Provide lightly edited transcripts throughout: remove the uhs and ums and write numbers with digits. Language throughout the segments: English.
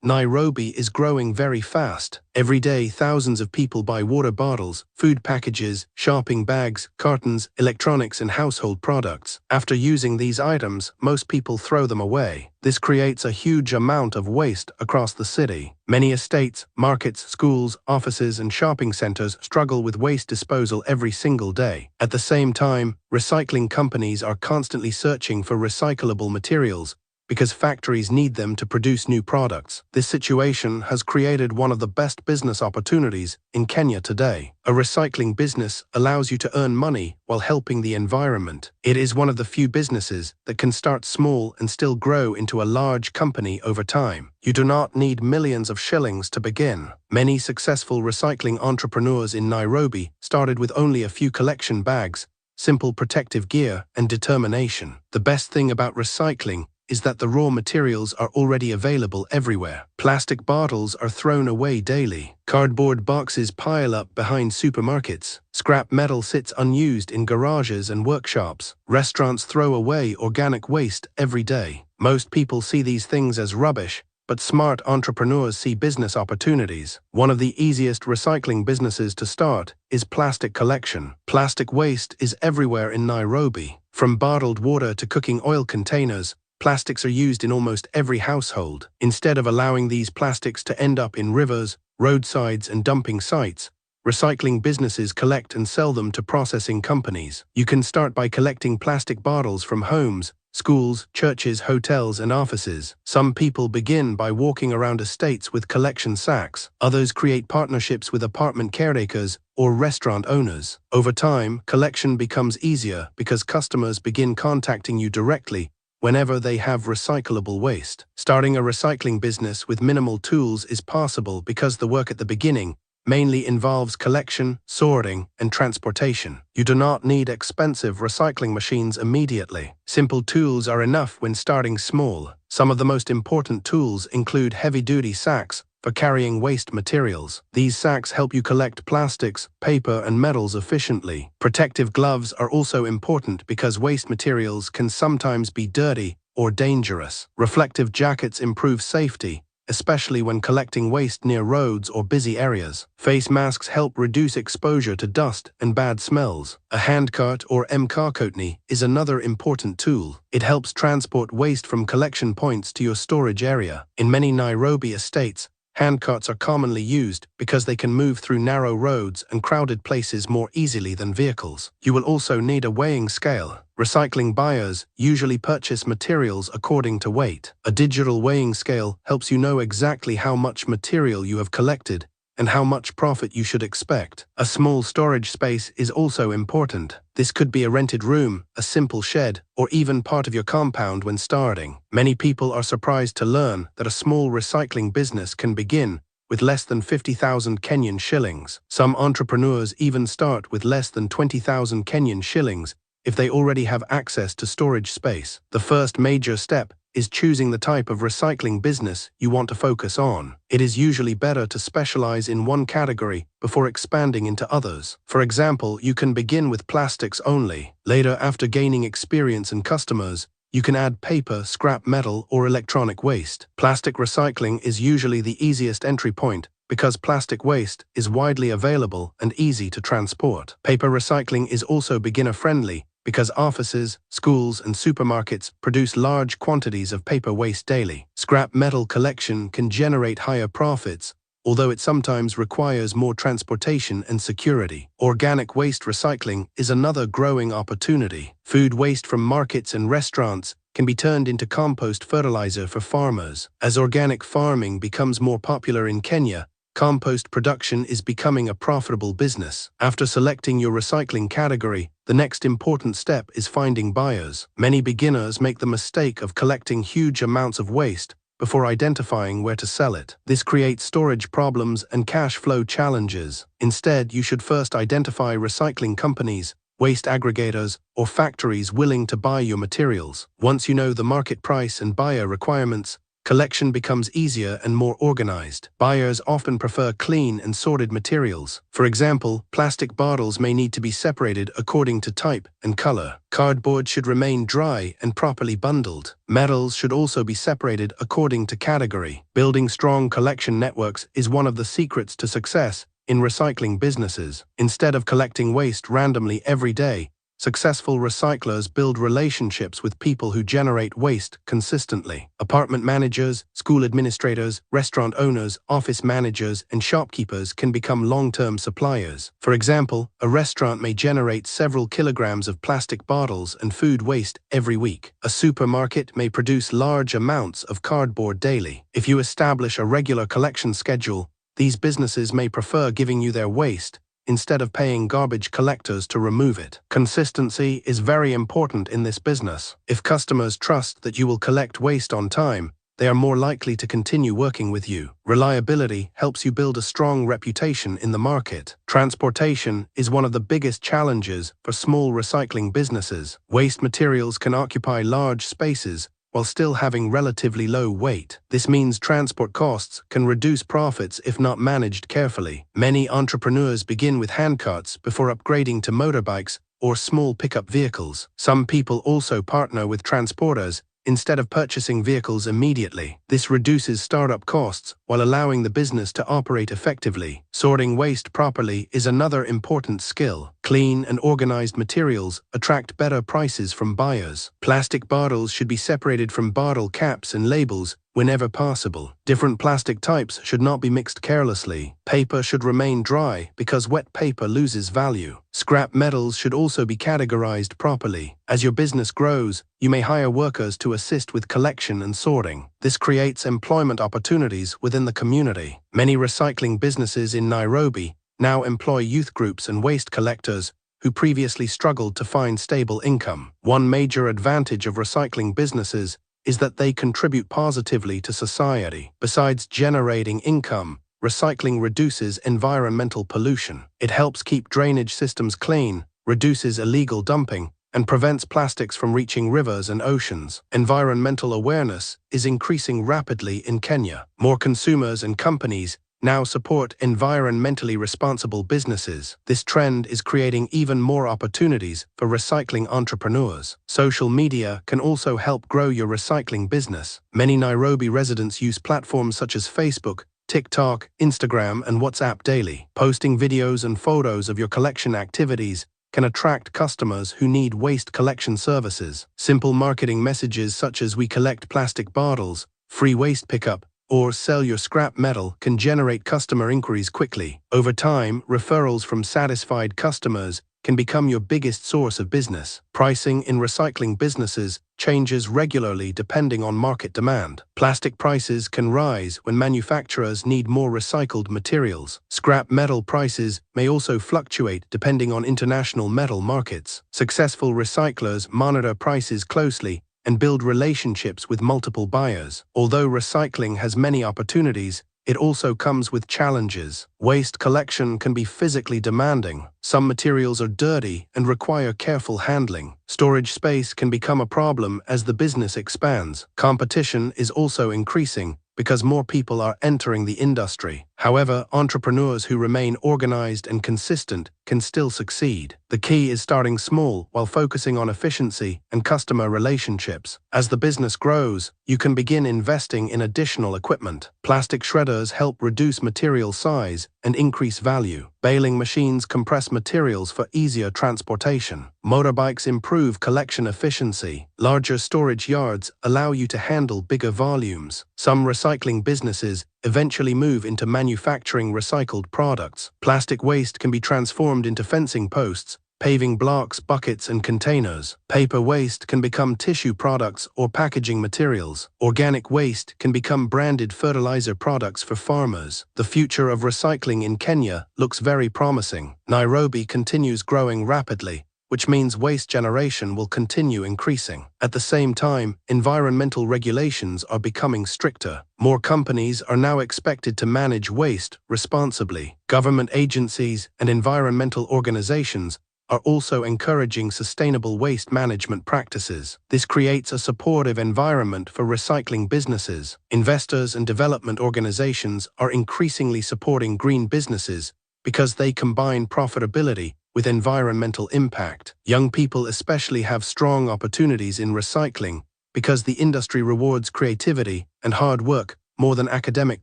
Nairobi is growing very fast. Every day, thousands of people buy water bottles, food packages, shopping bags, cartons, electronics, and household products. After using these items, most people throw them away. This creates a huge amount of waste across the city. Many estates, markets, schools, offices, and shopping centers struggle with waste disposal every single day. At the same time, recycling companies are constantly searching for recyclable materials because factories need them to produce new products. This situation has created one of the best business opportunities in Kenya today. A recycling business allows you to earn money while helping the environment. It is one of the few businesses that can start small and still grow into a large company over time. You do not need millions of shillings to begin. Many successful recycling entrepreneurs in Nairobi started with only a few collection bags, simple protective gear, and determination. The best thing about recycling is that the raw materials are already available everywhere. Plastic bottles are thrown away daily. Cardboard boxes pile up behind supermarkets. Scrap metal sits unused in garages and workshops. Restaurants throw away organic waste every day. Most people see these things as rubbish, but smart entrepreneurs see business opportunities. One of the easiest recycling businesses to start is plastic collection. Plastic waste is everywhere in Nairobi. From bottled water to cooking oil containers, plastics are used in almost every household. Instead of allowing these plastics to end up in rivers, roadsides, and dumping sites, recycling businesses collect and sell them to processing companies. You can start by collecting plastic bottles from homes, schools, churches, hotels, and offices. Some people begin by walking around estates with collection sacks. Others create partnerships with apartment caretakers or restaurant owners. Over time, collection becomes easier because customers begin contacting you directly whenever they have recyclable waste. Starting a recycling business with minimal tools is possible because the work at the beginning mainly involves collection, sorting, and transportation. You do not need expensive recycling machines immediately. Simple tools are enough when starting small. Some of the most important tools include heavy-duty sacks for carrying waste materials. These sacks help you collect plastics, paper, and metals efficiently. Protective gloves are also important because waste materials can sometimes be dirty or dangerous. Reflective jackets improve safety, especially when collecting waste near roads or busy areas. Face masks help reduce exposure to dust and bad smells. A handcart or mkokoteni is another important tool. It helps transport waste from collection points to your storage area. In many Nairobi estates, handcarts are commonly used because they can move through narrow roads and crowded places more easily than vehicles. You will also need a weighing scale. Recycling buyers usually purchase materials according to weight. A digital weighing scale helps you know exactly how much material you have collected and how much profit you should expect. A small storage space is also important. This could be a rented room, a simple shed, or even part of your compound when starting. Many people are surprised to learn that a small recycling business can begin with less than 50,000 Kenyan shillings. Some entrepreneurs even start with less than 20,000 Kenyan shillings if they already have access to storage space. The first major step is choosing the type of recycling business you want to focus on. It is usually better to specialize in one category before expanding into others. For example, you can begin with plastics only. Later, after gaining experience and customers, you can add paper, scrap metal, or electronic waste. Plastic recycling is usually the easiest entry point because plastic waste is widely available and easy to transport. Paper recycling is also beginner-friendly because offices, schools, and supermarkets produce large quantities of paper waste daily. Scrap metal collection can generate higher profits, although it sometimes requires more transportation and security. Organic waste recycling is another growing opportunity. Food waste from markets and restaurants can be turned into compost fertilizer for farmers. As organic farming becomes more popular in Kenya, compost production is becoming a profitable business. After selecting your recycling category, the next important step is finding buyers. Many beginners make the mistake of collecting huge amounts of waste before identifying where to sell it. This creates storage problems and cash flow challenges. Instead, you should first identify recycling companies, waste aggregators, or factories willing to buy your materials. Once you know the market price and buyer requirements, collection becomes easier and more organized. Buyers often prefer clean and sorted materials. For example, plastic bottles may need to be separated according to type and color. Cardboard should remain dry and properly bundled. Metals should also be separated according to category. Building strong collection networks is one of the secrets to success in recycling businesses. Instead of collecting waste randomly every day, successful recyclers build relationships with people who generate waste consistently. Apartment managers, school administrators, restaurant owners, office managers, and shopkeepers can become long-term suppliers. For example, a restaurant may generate several kilograms of plastic bottles and food waste every week. A supermarket may produce large amounts of cardboard daily. If you establish a regular collection schedule, these businesses may prefer giving you their waste instead of paying garbage collectors to remove it. Consistency is very important in this business. If customers trust that you will collect waste on time, they are more likely to continue working with you. Reliability helps you build a strong reputation in the market. Transportation is one of the biggest challenges for small recycling businesses. Waste materials can occupy large spaces while still having relatively low weight. This means transport costs can reduce profits if not managed carefully. Many entrepreneurs begin with handcarts before upgrading to motorbikes or small pickup vehicles. Some people also partner with transporters instead of purchasing vehicles immediately. This reduces startup costs while allowing the business to operate effectively. Sorting waste properly is another important skill. Clean and organized materials attract better prices from buyers. Plastic bottles should be separated from bottle caps and labels whenever possible. Different plastic types should not be mixed carelessly. Paper should remain dry because wet paper loses value. Scrap metals should also be categorized properly. As your business grows, you may hire workers to assist with collection and sorting. This creates employment opportunities within the community. Many recycling businesses in Nairobi now employ youth groups and waste collectors who previously struggled to find stable income. One major advantage of recycling businesses is that they contribute positively to society. Besides generating income, recycling reduces environmental pollution. It helps keep drainage systems clean, reduces illegal dumping, and prevents plastics from reaching rivers and oceans. Environmental awareness is increasing rapidly in Kenya. More consumers and companies now support environmentally responsible businesses. This trend is creating even more opportunities for recycling entrepreneurs. Social media can also help grow your recycling business. Many Nairobi residents use platforms such as Facebook, TikTok, Instagram, and WhatsApp daily. Posting videos and photos of your collection activities can attract customers who need waste collection services. Simple marketing messages such as "We collect plastic bottles," "Free waste pickup," or "Sell your scrap metal" can generate customer inquiries quickly. Over time, referrals from satisfied customers can become your biggest source of business. Pricing in recycling businesses changes regularly depending on market demand. Plastic prices can rise when manufacturers need more recycled materials. Scrap metal prices may also fluctuate depending on international metal markets. Successful recyclers monitor prices closely and build relationships with multiple buyers. Although recycling has many opportunities, it also comes with challenges. Waste collection can be physically demanding. Some materials are dirty and require careful handling. Storage space can become a problem as the business expands. Competition is also increasing because more people are entering the industry. However, entrepreneurs who remain organized and consistent can still succeed. The key is starting small while focusing on efficiency and customer relationships. As the business grows, you can begin investing in additional equipment. Plastic shredders help reduce material size and increase value. Baling machines compress materials for easier transportation. Motorbikes improve collection efficiency. Larger storage yards allow you to handle bigger volumes. Some recycling businesses eventually move into manufacturing recycled products. Plastic waste can be transformed into fencing posts, paving blocks, buckets, and containers. Paper waste can become tissue products or packaging materials. Organic waste can become branded fertilizer products for farmers. The future of recycling in Kenya looks very promising. Nairobi continues growing rapidly, which means waste generation will continue increasing. At the same time, environmental regulations are becoming stricter. More companies are now expected to manage waste responsibly. Government agencies and environmental organizations are also encouraging sustainable waste management practices. This creates a supportive environment for recycling businesses. Investors and development organizations are increasingly supporting green businesses because they combine profitability with environmental impact. Young people especially have strong opportunities in recycling because the industry rewards creativity and hard work more than academic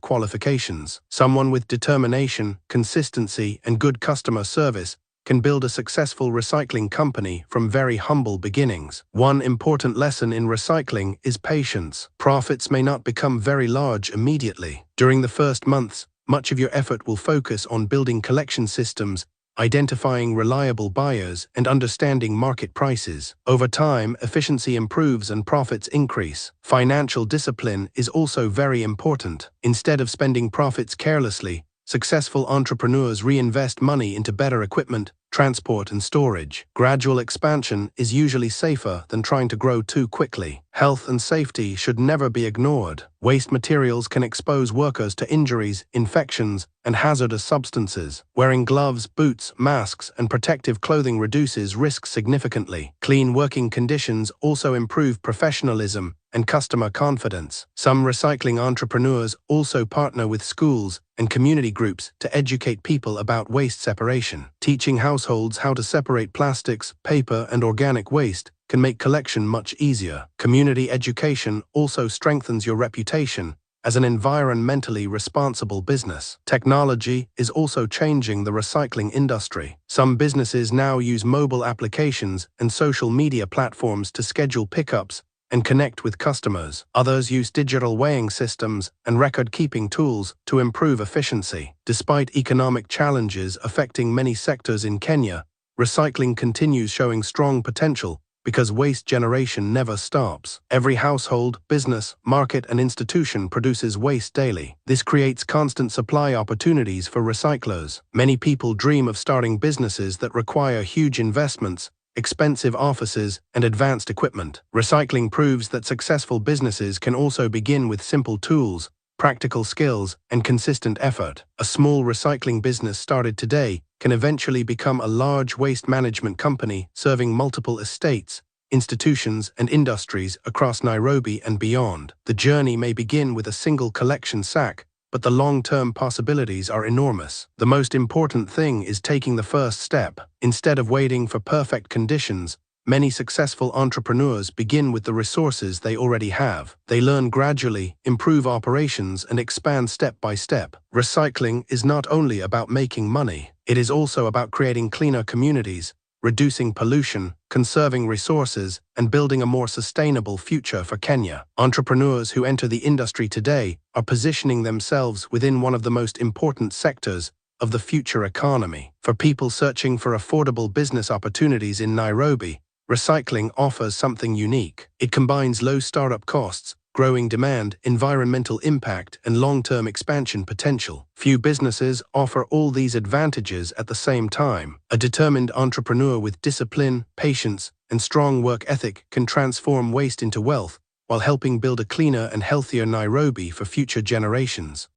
qualifications. Someone with determination, consistency, and good customer service can build a successful recycling company from very humble beginnings. One important lesson in recycling is patience. Profits may not become very large immediately. During the first months, much of your effort will focus on building collection systems, identifying reliable buyers, and understanding market prices. Over time, efficiency improves and profits increase. Financial discipline is also very important. Instead of spending profits carelessly, successful entrepreneurs reinvest money into better equipment, transport, and storage. Gradual expansion is usually safer than trying to grow too quickly. Health and safety should never be ignored. Waste materials can expose workers to injuries, infections, and hazardous substances. Wearing gloves, boots, masks, and protective clothing reduces risk significantly. Clean working conditions also improve professionalism and customer confidence. Some recycling entrepreneurs also partner with schools and community groups to educate people about waste separation. Teaching households how to separate plastics, paper, and organic waste can make collection much easier. Community education also strengthens your reputation as an environmentally responsible business. Technology is also changing the recycling industry. Some businesses now use mobile applications and social media platforms to schedule pickups and connect with customers. Others use digital weighing systems and record-keeping tools to improve efficiency. Despite economic challenges affecting many sectors in Kenya, recycling continues showing strong potential because waste generation never stops. Every household, business, market, and institution produces waste daily. This creates constant supply opportunities for recyclers. Many people dream of starting businesses that require huge investments, expensive offices, and advanced equipment. Recycling proves that successful businesses can also begin with simple tools, practical skills, and consistent effort. A small recycling business started today can eventually become a large waste management company serving multiple estates, institutions, and industries across Nairobi and beyond. The journey may begin with a single collection sack, but the long-term possibilities are enormous. The most important thing is taking the first step. Instead of waiting for perfect conditions, many successful entrepreneurs begin with the resources they already have. They learn gradually, improve operations, and expand step by step. Recycling is not only about making money, it is also about creating cleaner communities, reducing pollution, conserving resources, and building a more sustainable future for Kenya. Entrepreneurs who enter the industry today are positioning themselves within one of the most important sectors of the future economy. For people searching for affordable business opportunities in Nairobi, recycling offers something unique. It combines low startup costs, growing demand, environmental impact, and long-term expansion potential. Few businesses offer all these advantages at the same time. A determined entrepreneur with discipline, patience, and strong work ethic can transform waste into wealth while helping build a cleaner and healthier Nairobi for future generations.